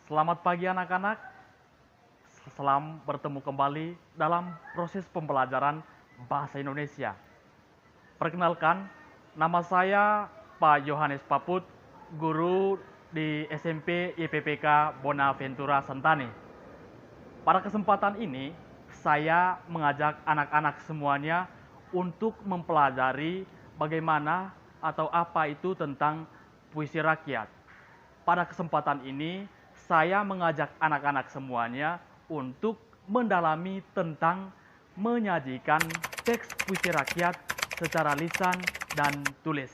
Selamat pagi anak-anak, selamat bertemu kembali dalam proses pembelajaran Bahasa Indonesia. Perkenalkan, nama saya Pak Yohanes Paput, guru di SMP IPPK Bonaventura Sentani. Pada kesempatan ini, saya mengajak anak-anak semuanya untuk mempelajari bagaimana atau apa itu tentang puisi rakyat. Pada kesempatan ini, saya mengajak anak-anak semuanya untuk mendalami tentang menyajikan teks puisi rakyat secara lisan dan tulis.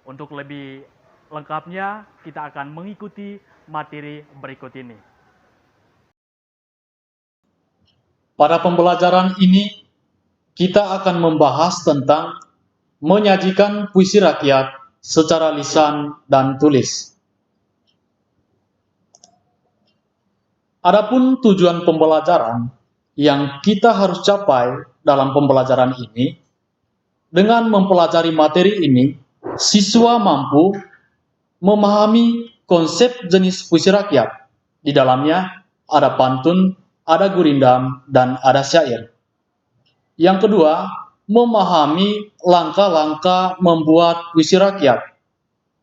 Untuk lebih lengkapnya, kita akan mengikuti materi berikut ini. Pada pembelajaran ini, kita akan membahas tentang menyajikan puisi rakyat secara lisan dan tulis. Adapun tujuan pembelajaran yang kita harus capai dalam pembelajaran ini, dengan mempelajari materi ini, siswa mampu memahami konsep jenis puisi rakyat. Di dalamnya ada pantun, ada gurindam, dan ada syair. Yang kedua, memahami langkah-langkah membuat puisi rakyat.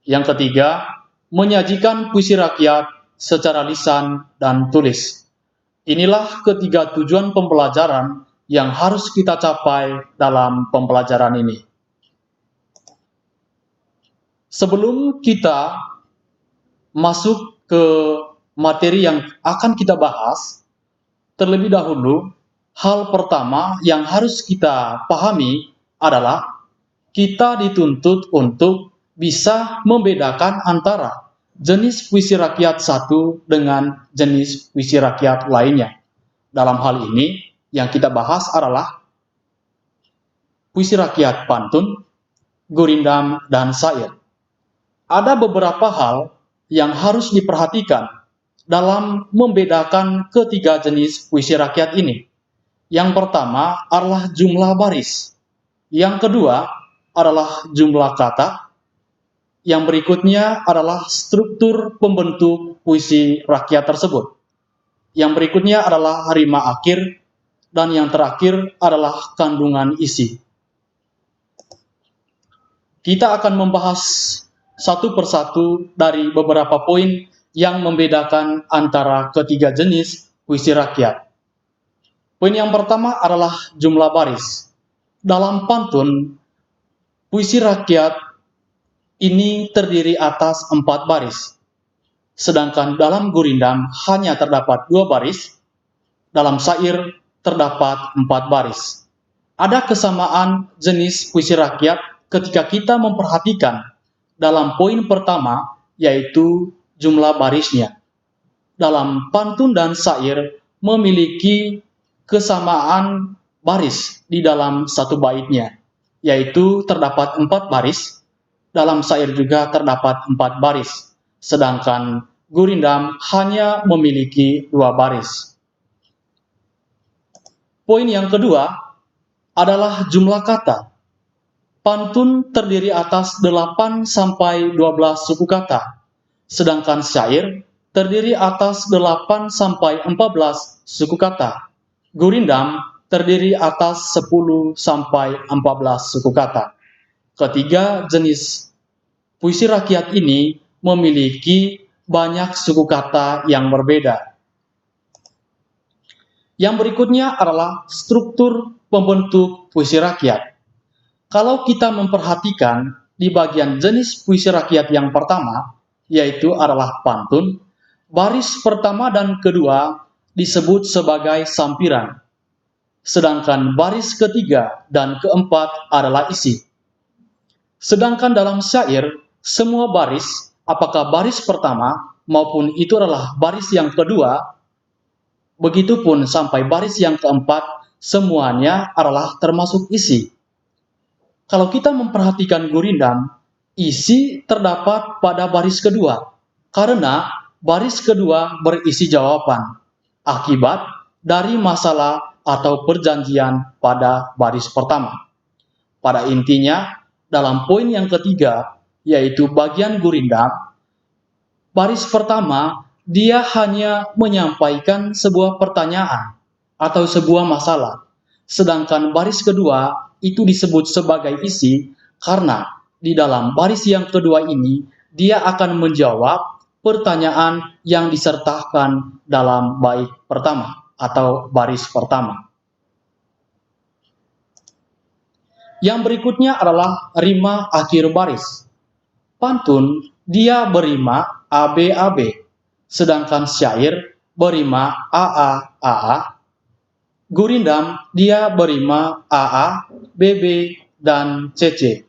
Yang ketiga, menyajikan puisi rakyat secara lisan dan tulis. Inilah ketiga tujuan pembelajaran yang harus kita capai dalam pembelajaran ini. Sebelum kita masuk ke materi yang akan kita bahas, terlebih dahulu, hal pertama yang harus kita pahami adalah kita dituntut untuk bisa membedakan antara jenis puisi rakyat satu dengan jenis puisi rakyat lainnya. Dalam hal ini, yang kita bahas adalah puisi rakyat pantun, gurindam, dan syair. Ada beberapa hal yang harus diperhatikan dalam membedakan ketiga jenis puisi rakyat ini. Yang pertama adalah jumlah baris. Yang kedua adalah jumlah kata. Yang berikutnya adalah struktur pembentuk puisi rakyat tersebut. Yang berikutnya adalah rima akhir. Dan yang terakhir adalah kandungan isi. Kita akan membahas satu persatu dari beberapa poin yang membedakan antara ketiga jenis puisi rakyat. Poin yang pertama adalah jumlah baris. Dalam pantun, puisi rakyat ini terdiri atas 4 baris. Sedangkan dalam gurindam hanya terdapat 2 baris, dalam syair terdapat 4 baris. Ada kesamaan jenis puisi rakyat ketika kita memperhatikan dalam poin pertama, yaitu jumlah barisnya. Dalam pantun dan syair memiliki kesamaan baris di dalam satu baitnya, yaitu terdapat 4 baris. Dalam syair juga terdapat 4 baris, sedangkan gurindam hanya memiliki 2 baris. Poin yang kedua adalah jumlah kata. Pantun terdiri atas 8 sampai 12 suku kata, sedangkan syair terdiri atas 8 sampai 14 suku kata. Gurindam terdiri atas 10 sampai 14 suku kata. Ketiga jenis puisi rakyat ini memiliki banyak suku kata yang berbeda. Yang berikutnya adalah struktur pembentuk puisi rakyat. Kalau kita memperhatikan di bagian jenis puisi rakyat yang pertama, yaitu adalah pantun, baris pertama dan kedua disebut sebagai sampiran. Sedangkan baris ketiga dan keempat adalah isi. Sedangkan dalam syair, semua baris, apakah baris pertama maupun itu adalah baris yang kedua, begitupun sampai baris yang keempat, semuanya adalah termasuk isi. Kalau kita memperhatikan gurindam, isi terdapat pada baris kedua, karena baris kedua berisi jawaban, akibat dari masalah atau perjanjian pada baris pertama. Pada intinya, dalam poin yang ketiga, yaitu bagian gurindam, baris pertama dia hanya menyampaikan sebuah pertanyaan atau sebuah masalah. Sedangkan baris kedua itu disebut sebagai isi karena di dalam baris yang kedua ini dia akan menjawab pertanyaan yang disertakan dalam bait pertama atau baris pertama. Yang berikutnya adalah rima akhir baris. Pantun dia berima AB-AB, sedangkan syair berima AA-AA. Gurindam dia berima AA, BB, dan CC.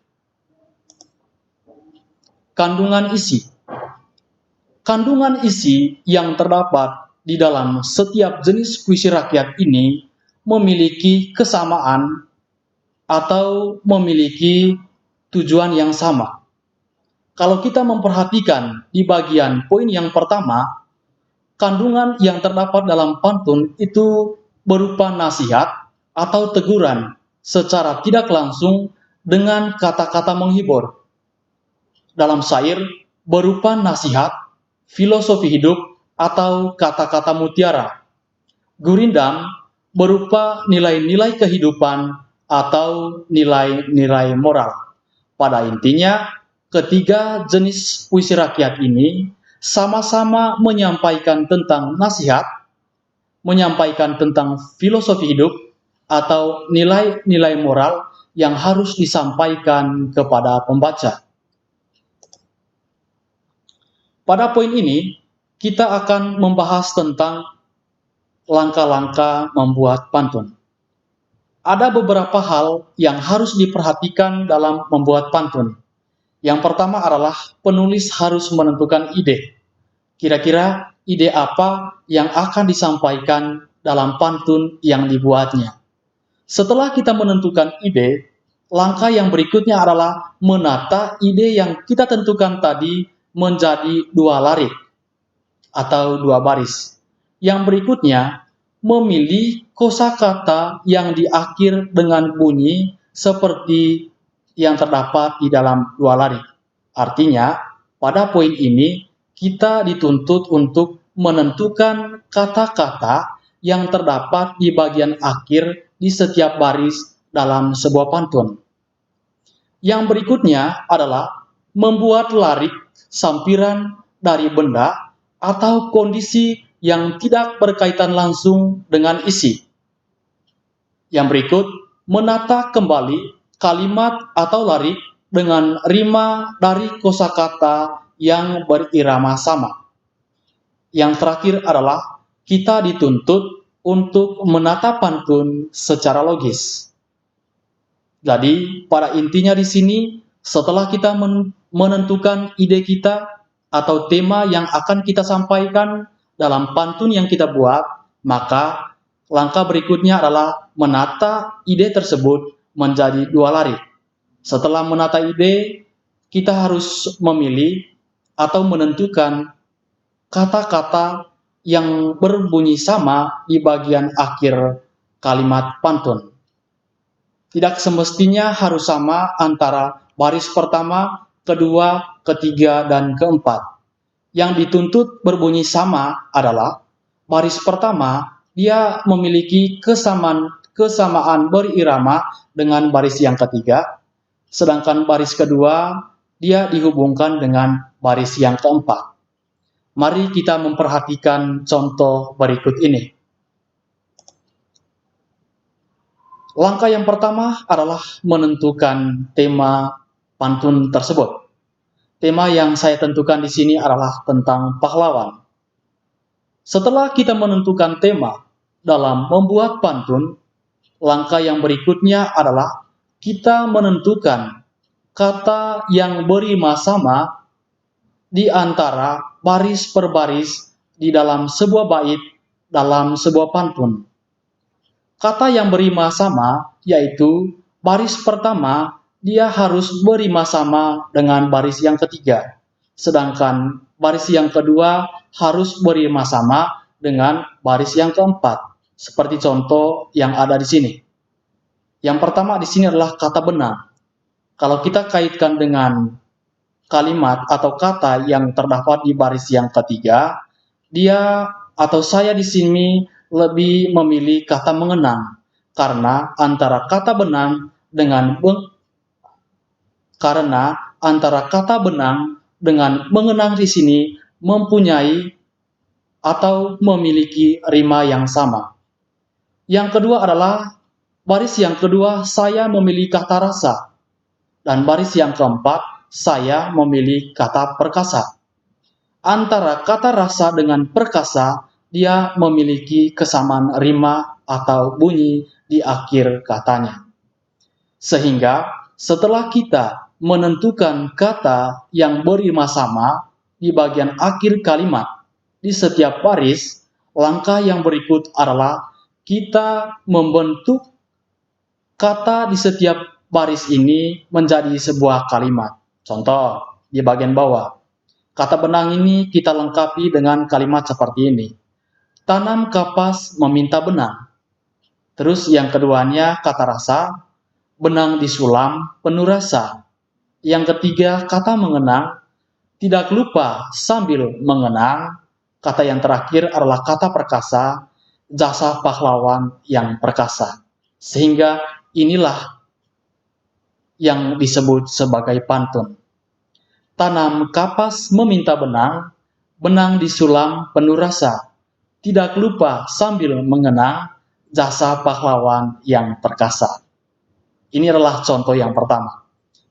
Kandungan isi. Kandungan isi yang terdapat di dalam setiap jenis puisi rakyat ini memiliki kesamaan atau memiliki tujuan yang sama. Kalau kita memperhatikan di bagian poin yang pertama, kandungan yang terdapat dalam pantun itu berupa nasihat atau teguran secara tidak langsung dengan kata-kata menghibur. Dalam syair berupa nasihat, filosofi hidup, atau kata-kata mutiara. Gurindam berupa nilai-nilai kehidupan atau nilai-nilai moral. Pada intinya, ketiga jenis puisi rakyat ini sama-sama menyampaikan tentang nasihat, menyampaikan tentang filosofi hidup, atau nilai-nilai moral yang harus disampaikan kepada pembaca. Pada poin ini, kita akan membahas tentang langkah-langkah membuat pantun. Ada beberapa hal yang harus diperhatikan dalam membuat pantun. Yang pertama adalah penulis harus menentukan ide. Kira-kira ide apa yang akan disampaikan dalam pantun yang dibuatnya. Setelah kita menentukan ide, langkah yang berikutnya adalah menata ide yang kita tentukan tadi menjadi dua larik atau dua baris. Yang berikutnya, memilih kosakata yang diakhir dengan bunyi seperti yang terdapat di dalam dua larik. Artinya, pada poin ini kita dituntut untuk menentukan kata-kata yang terdapat di bagian akhir di setiap baris dalam sebuah pantun. Yang berikutnya adalah membuat larik sampiran dari benda atau kondisi yang tidak berkaitan langsung dengan isi. Yang berikut, menata kembali kalimat atau larik dengan rima dari kosakata yang berirama sama. Yang terakhir adalah kita dituntut untuk menata pantun secara logis. Jadi, pada intinya di sini, setelah kita menentukan ide kita atau tema yang akan kita sampaikan dalam pantun yang kita buat, maka langkah berikutnya adalah menata ide tersebut menjadi dua larik. Setelah menata ide, kita harus memilih atau menentukan kata-kata yang berbunyi sama di bagian akhir kalimat pantun. Tidak semestinya harus sama antara baris pertama, kedua, ketiga, dan keempat. Yang dituntut berbunyi sama adalah baris pertama, dia memiliki kesamaan berirama dengan baris yang ketiga, sedangkan baris kedua, dia dihubungkan dengan baris yang keempat. Mari kita memperhatikan contoh berikut ini. Langkah yang pertama adalah menentukan tema pantun tersebut. Tema yang saya tentukan di sini adalah tentang pahlawan. Setelah kita menentukan tema dalam membuat pantun, langkah yang berikutnya adalah kita menentukan kata yang berima sama di antara baris per baris di dalam sebuah bait dalam sebuah pantun. Kata yang berima sama yaitu baris pertama dia harus berima sama dengan baris yang ketiga. Sedangkan baris yang kedua harus berima sama dengan baris yang keempat. Seperti contoh yang ada di sini. Yang pertama di sini adalah kata benar. Kalau kita kaitkan dengan kalimat atau kata yang terdapat di baris yang ketiga, dia atau saya di sini lebih memilih kata mengenang, karena antara kata benang dengan mengenang di sini mempunyai atau memiliki rima yang sama. Yang kedua adalah baris yang kedua saya memilih kata rasa, dan baris yang keempat saya memilih kata perkasa. Antara kata rasa dengan perkasa dia memiliki kesamaan rima atau bunyi di akhir katanya. Sehingga setelah kita menentukan kata yang berima sama di bagian akhir kalimat di setiap baris, langkah yang berikut adalah kita membentuk kata di setiap baris ini menjadi sebuah kalimat. Contoh, di bagian bawah. Kata benang ini kita lengkapi dengan kalimat seperti ini. Tanam kapas meminta benang. Terus yang keduanya kata rasa, benang disulam penuh rasa. Yang ketiga kata mengenang, tidak lupa sambil mengenang. Kata yang terakhir adalah kata perkasa, jasa pahlawan yang perkasa. Sehingga inilah yang disebut sebagai pantun. Tanam kapas meminta benang, benang disulam penuh rasa. Tidak lupa sambil mengenang, jasa pahlawan yang perkasa. Ini adalah contoh yang pertama.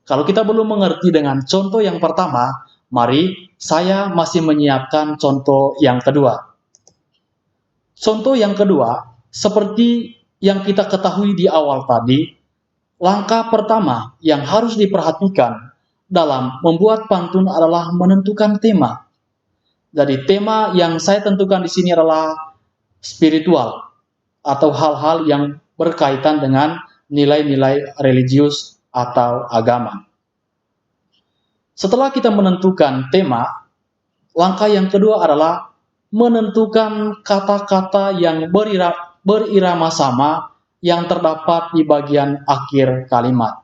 Kalau kita belum mengerti dengan contoh yang pertama, mari saya masih menyiapkan contoh yang kedua. Contoh yang kedua, seperti yang kita ketahui di awal tadi, langkah pertama yang harus diperhatikan dalam membuat pantun adalah menentukan tema. Jadi tema yang saya tentukan di sini adalah spiritual atau hal-hal yang berkaitan dengan nilai-nilai religius atau agama. Setelah kita menentukan tema, langkah yang kedua adalah menentukan kata-kata yang berirama sama yang terdapat di bagian akhir kalimat.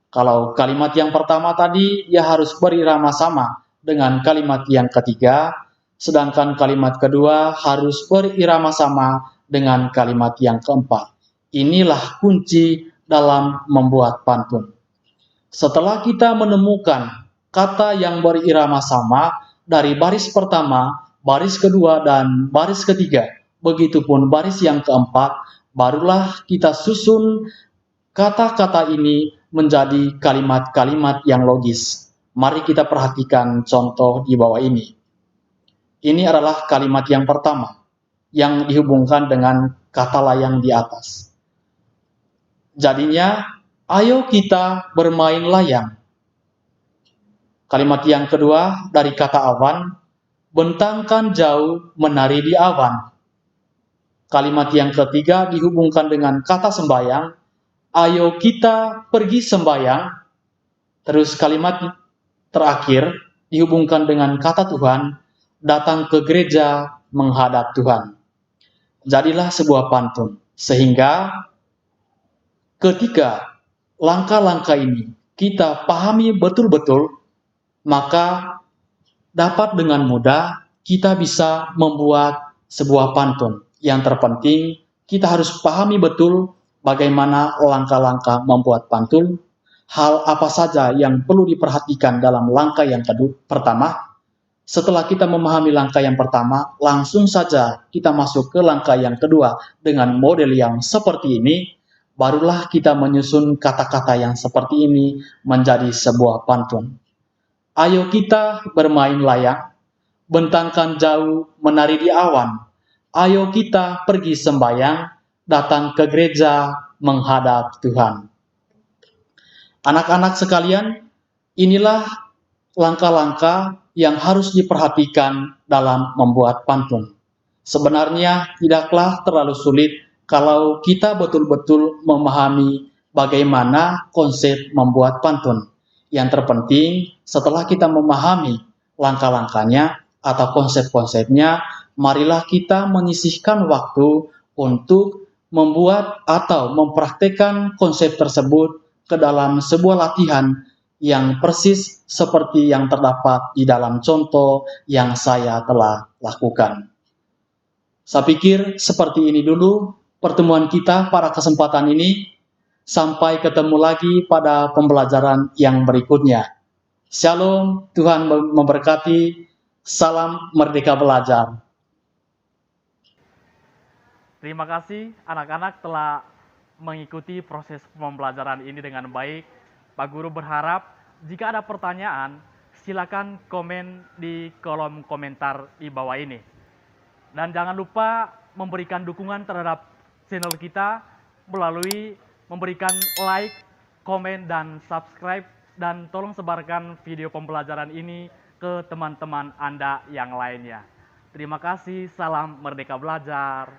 Kalau kalimat yang pertama tadi, dia harus berirama sama dengan kalimat yang ketiga, sedangkan kalimat kedua harus berirama sama dengan kalimat yang keempat. Inilah kunci dalam membuat pantun. Setelah kita menemukan kata yang berirama sama dari baris pertama, baris kedua, dan baris ketiga, begitupun baris yang keempat, barulah kita susun kata-kata ini menjadi kalimat-kalimat yang logis. Mari kita perhatikan contoh di bawah ini. Ini adalah kalimat yang pertama yang dihubungkan dengan kata layang di atas. Jadinya, ayo kita bermain layang. Kalimat yang kedua dari kata awan, bentangkan jauh menari di awan. Kalimat yang ketiga dihubungkan dengan kata sembayang, ayo kita pergi sembayang. Terus kalimat terakhir dihubungkan dengan kata Tuhan, datang ke gereja menghadap Tuhan. Jadilah sebuah pantun. Sehingga ketika langkah-langkah ini kita pahami betul-betul, maka dapat dengan mudah kita bisa membuat sebuah pantun. Yang terpenting kita harus pahami betul bagaimana langkah-langkah membuat pantun, hal apa saja yang perlu diperhatikan dalam langkah yang pertama. Setelah kita memahami langkah yang pertama, langsung saja kita masuk ke langkah yang kedua dengan model yang seperti ini, barulah kita menyusun kata-kata yang seperti ini menjadi sebuah pantun. Ayo kita bermain layang, bentangkan jauh menari di awan. Ayo kita pergi sembayang, datang ke gereja menghadap Tuhan. Anak-anak sekalian, inilah langkah-langkah yang harus diperhatikan dalam membuat pantun. Sebenarnya tidaklah terlalu sulit kalau kita betul-betul memahami bagaimana konsep membuat pantun. Yang terpenting, setelah kita memahami langkah-langkahnya atau konsep-konsepnya, marilah kita menyisihkan waktu untuk membuat atau mempraktekkan konsep tersebut ke dalam sebuah latihan yang persis seperti yang terdapat di dalam contoh yang saya telah lakukan. Saya pikir seperti ini dulu pertemuan kita pada kesempatan ini. Sampai ketemu lagi pada pembelajaran yang berikutnya. Shalom, Tuhan memberkati. Salam Merdeka Belajar. Terima kasih anak-anak telah mengikuti proses pembelajaran ini dengan baik. Pak Guru berharap jika ada pertanyaan, silakan komen di kolom komentar di bawah ini. Dan jangan lupa memberikan dukungan terhadap channel kita melalui memberikan like, komen, dan subscribe. Dan tolong sebarkan video pembelajaran ini ke teman-teman Anda yang lainnya. Terima kasih, salam Merdeka Belajar.